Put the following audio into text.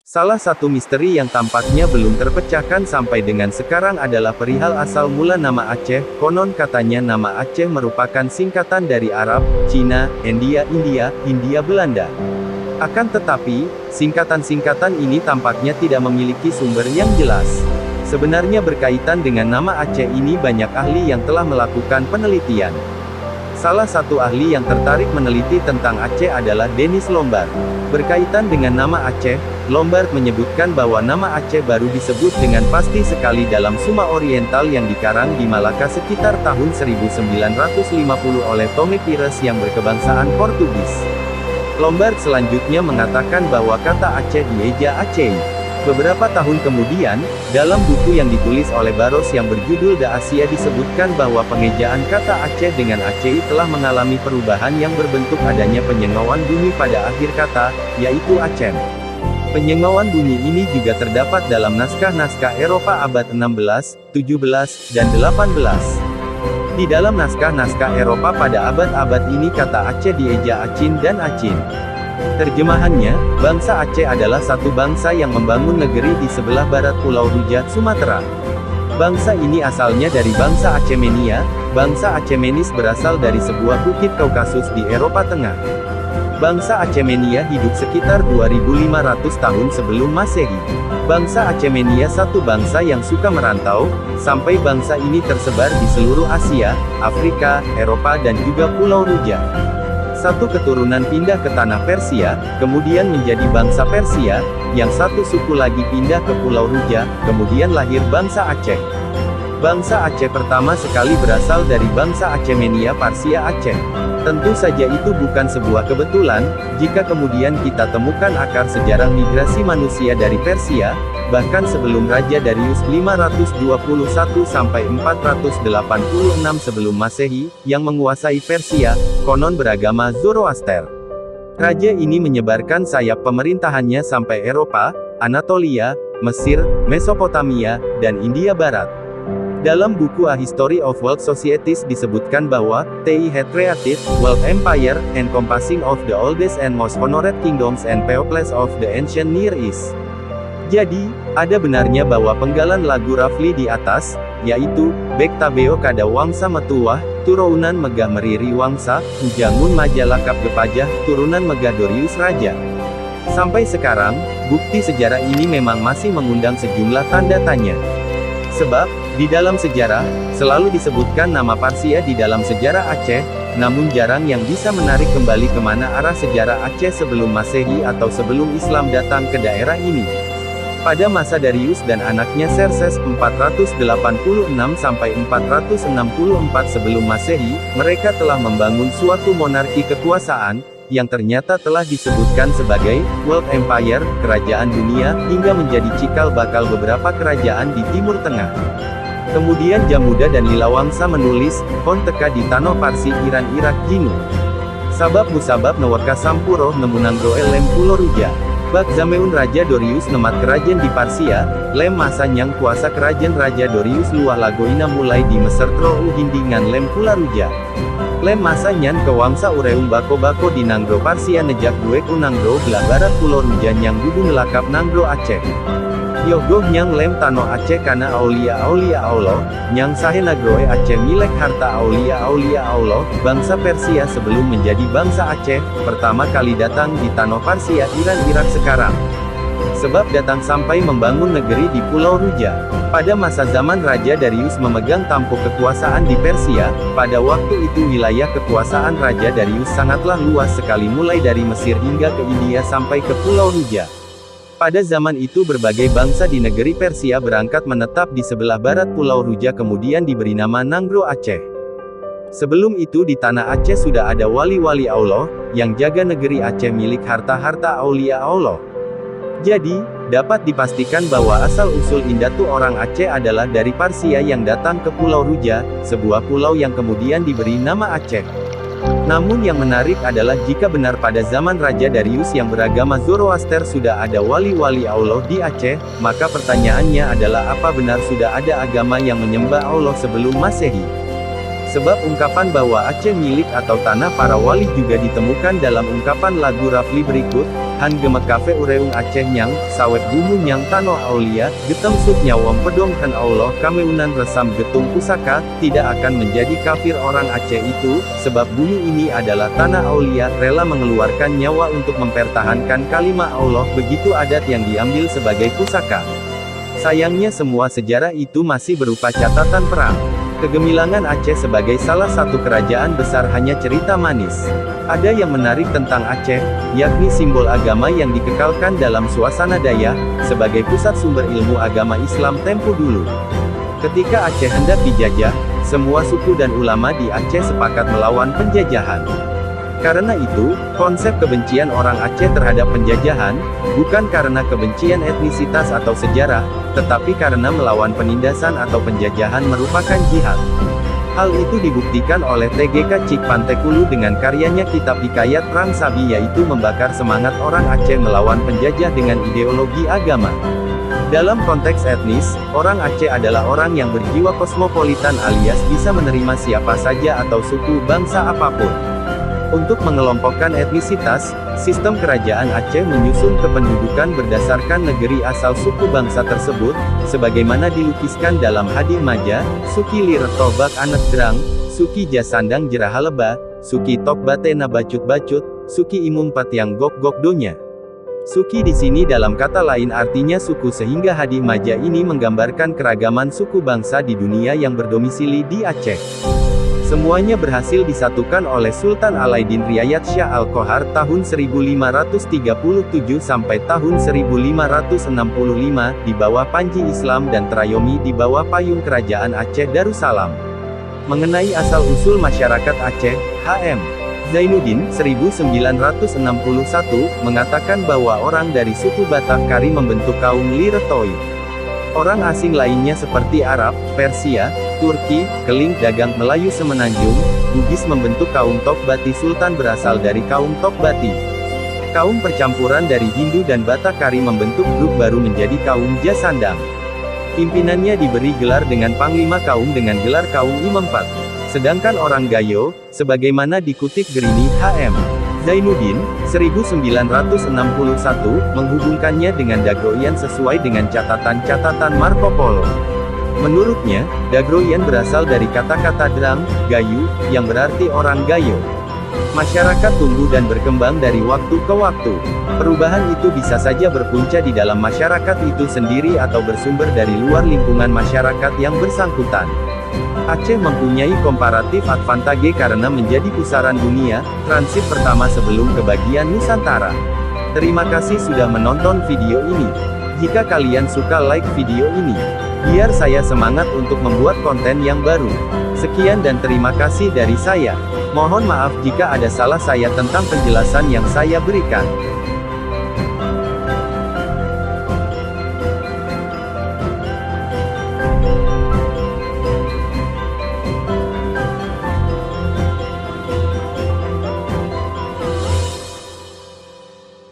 Salah satu misteri yang tampaknya belum terpecahkan sampai dengan sekarang adalah perihal asal mula nama Aceh. Konon katanya nama Aceh merupakan singkatan dari Arab, Cina, India, Hindia Belanda. Akan tetapi, singkatan-singkatan ini tampaknya tidak memiliki sumber yang jelas. Sebenarnya berkaitan dengan nama Aceh ini banyak ahli yang telah melakukan penelitian. Salah satu ahli yang tertarik meneliti tentang Aceh adalah Dennis Lombard. Berkaitan dengan nama Aceh, Lombard menyebutkan bahwa nama Aceh baru disebut dengan pasti sekali dalam Suma Oriental yang dikarang di Malaka sekitar tahun 1950 oleh Tome Pires yang berkebangsaan Portugis. Lombard selanjutnya mengatakan bahwa kata Aceh dieja Aceh. Beberapa tahun kemudian, dalam buku yang ditulis oleh Barros yang berjudul The Asia disebutkan bahwa pengejaan kata Aceh dengan Aceh telah mengalami perubahan yang berbentuk adanya penyengauan bunyi pada akhir kata, yaitu Aceh. Penyengauan bunyi ini juga terdapat dalam naskah-naskah Eropa abad 16, 17, dan 18. Di dalam naskah-naskah Eropa pada abad-abad ini kata Aceh dieja Acin dan Acin. Terjemahannya, bangsa Aceh adalah satu bangsa yang membangun negeri di sebelah barat Pulau Ruja, Sumatera. Bangsa ini asalnya dari bangsa Acemenia. Bangsa Acemenis berasal dari sebuah bukit Kaukasus di Eropa Tengah. Bangsa Acemenia hidup sekitar 2500 tahun sebelum Masehi. Bangsa Acemenia satu bangsa yang suka merantau, sampai bangsa ini tersebar di seluruh Asia, Afrika, Eropa dan juga Pulau Ruja. Satu keturunan pindah ke tanah Persia, kemudian menjadi bangsa Persia, yang satu suku lagi pindah ke Pulau Ruja, kemudian lahir bangsa Aceh. Bangsa Aceh pertama sekali berasal dari bangsa Acemenia Parsia Aceh. Tentu saja itu bukan sebuah kebetulan, jika kemudian kita temukan akar sejarah migrasi manusia dari Persia, bahkan sebelum Raja Darius 521 sampai 486 sebelum Masehi, yang menguasai Persia, konon beragama Zoroaster. Raja ini menyebarkan sayap pemerintahannya sampai Eropa, Anatolia, Mesir, Mesopotamia, dan India Barat. Dalam buku A History of World Societies disebutkan bahwa, TI had created, world empire, encompassing of the oldest and most honored kingdoms and peoples of the ancient Near East. Jadi, ada benarnya bahwa penggalan lagu Rafli di atas, yaitu, Bek Tabeo Kada Wangsa Metuah, Turunan Megah Meriri Wangsa, Ujangun Majalakap Gepajah, Turunan Megah Dorius Raja. Sampai sekarang, bukti sejarah ini memang masih mengundang sejumlah tanda tanya. Sebab, di dalam sejarah, selalu disebutkan nama Parsia di dalam sejarah Aceh, namun jarang yang bisa menarik kembali kemana arah sejarah Aceh sebelum Masehi atau sebelum Islam datang ke daerah ini. Pada masa Darius dan anaknya Xerxes 486 sampai 464 sebelum Masehi, mereka telah membangun suatu monarki kekuasaan, yang ternyata telah disebutkan sebagai World Empire, kerajaan dunia, hingga menjadi cikal bakal beberapa kerajaan di Timur Tengah. Kemudian Jamuda dan Lilawangsa menulis, Kon teka di Tano Parsi Iran Irak Jinu. Sabab musabab nawaka sampuro nemunanggroe lem Pulau Ruja. Bak Zameun Raja Dorius nemat kerajaan di Parsia, lem masa nyang kuasa kerajaan Raja Dorius luah lagoina mulai di Mesir tro hindingan lem Pulau Ruja. Lem masa nyan ke wangsa ureum bako-bako di Nanggro Parsia nejak duek unanggro belah barat Pulau Ruja nyang dudu ngelakap Nanggro Aceh. Yogoh nyang lem tano Aceh kana aulia Allah, nyang sahe nagroe Aceh milik harta aulia Allah, bangsa Persia sebelum menjadi bangsa Aceh, pertama kali datang di tanah Parsia Iran Irak sekarang. Sebab datang sampai membangun negeri di Pulau Ruja. Pada masa zaman Raja Darius memegang tampuk kekuasaan di Persia, pada waktu itu wilayah kekuasaan Raja Darius sangatlah luas sekali mulai dari Mesir hingga ke India sampai ke Pulau Ruja. Pada zaman itu berbagai bangsa di negeri Persia berangkat menetap di sebelah barat Pulau Ruja kemudian diberi nama Nanggro Aceh. Sebelum itu di tanah Aceh sudah ada wali-wali Allah, yang jaga negeri Aceh milik harta-harta aulia Allah. Jadi, dapat dipastikan bahwa asal-usul Indatu orang Aceh adalah dari Parsia yang datang ke Pulau Ruja, sebuah pulau yang kemudian diberi nama Aceh. Namun yang menarik adalah jika benar pada zaman Raja Darius yang beragama Zoroaster sudah ada wali-wali Allah di Aceh, maka pertanyaannya adalah apa benar sudah ada agama yang menyembah Allah sebelum Masehi? Sebab ungkapan bahwa Aceh milik atau tanah para wali juga ditemukan dalam ungkapan lagu Rafli berikut, Han gemek kafe ureung Aceh nyang, sawet bumi nyang tanoh aulia, getem sut nyawong pedong han Allah kameunan resam getung pusaka, tidak akan menjadi kafir orang Aceh itu, sebab bumi ini adalah tanah aulia, rela mengeluarkan nyawa untuk mempertahankan kalimat Allah, begitu adat yang diambil sebagai pusaka. Sayangnya semua sejarah itu masih berupa catatan perang. Kegemilangan Aceh sebagai salah satu kerajaan besar hanya cerita manis. Ada yang menarik tentang Aceh, yakni simbol agama yang dikekalkan dalam suasana Dayak, sebagai pusat sumber ilmu agama Islam tempo dulu. Ketika Aceh hendak dijajah, semua suku dan ulama di Aceh sepakat melawan penjajahan. Karena itu, konsep kebencian orang Aceh terhadap penjajahan, bukan karena kebencian etnisitas atau sejarah, tetapi karena melawan penindasan atau penjajahan merupakan jihad. Hal itu dibuktikan oleh TGK Cik Pantekulu dengan karyanya Kitab Hikayat Perang Sabi, yaitu membakar semangat orang Aceh melawan penjajah dengan ideologi agama. Dalam konteks etnis, orang Aceh adalah orang yang berjiwa kosmopolitan alias bisa menerima siapa saja atau suku bangsa apapun. Untuk mengelompokkan etnisitas, sistem kerajaan Aceh menyusun kependudukan berdasarkan negeri asal suku bangsa tersebut, sebagaimana dilukiskan dalam Hadih Maja, Suki Liretobak Anak Drang, Suki Jasandang Jerahaleba, Suki Tokbate Nabacut-Bacut, Suki Imum Patiang Gok-Gok Donya. Suki di sini dalam kata lain artinya suku, sehingga Hadih Maja ini menggambarkan keragaman suku bangsa di dunia yang berdomisili di Aceh. Semuanya berhasil disatukan oleh Sultan Alaiddin Riayat Shah Al-Qohar tahun 1537 sampai tahun 1565, di bawah Panji Islam dan Terayomi di bawah payung Kerajaan Aceh Darussalam. Mengenai asal-usul masyarakat Aceh, H.M. Zainuddin, 1961, mengatakan bahwa orang dari suku Batak Kari membentuk kaum Liretoi. Orang asing lainnya seperti Arab, Persia, Turki, Keling, Dagang, Melayu Semenanjung, Bugis membentuk kaum Tokbati. Sultan berasal dari kaum Tokbati. Kaum percampuran dari Hindu dan Batak Kari membentuk grup baru menjadi kaum Jasandang. Pimpinannya diberi gelar dengan Panglima Kaum dengan gelar Kaum Imam Pat. Sedangkan orang Gayo, sebagaimana dikutip Gerini H.M. Zainuddin, 1961, menghubungkannya dengan Dagroian sesuai dengan catatan-catatan Marco Polo. Menurutnya, Dagroian berasal dari kata-kata Drang, Gayu, yang berarti orang Gayo. Masyarakat tumbuh dan berkembang dari waktu ke waktu. Perubahan itu bisa saja berpunca di dalam masyarakat itu sendiri atau bersumber dari luar lingkungan masyarakat yang bersangkutan. Aceh mempunyai komparatif advantage karena menjadi pusaran dunia, transit pertama sebelum kebagian Nusantara. Terima kasih sudah menonton video ini. Jika kalian suka, like video ini. Biar saya semangat untuk membuat konten yang baru. Sekian dan terima kasih dari saya. Mohon maaf jika ada salah saya tentang penjelasan yang saya berikan.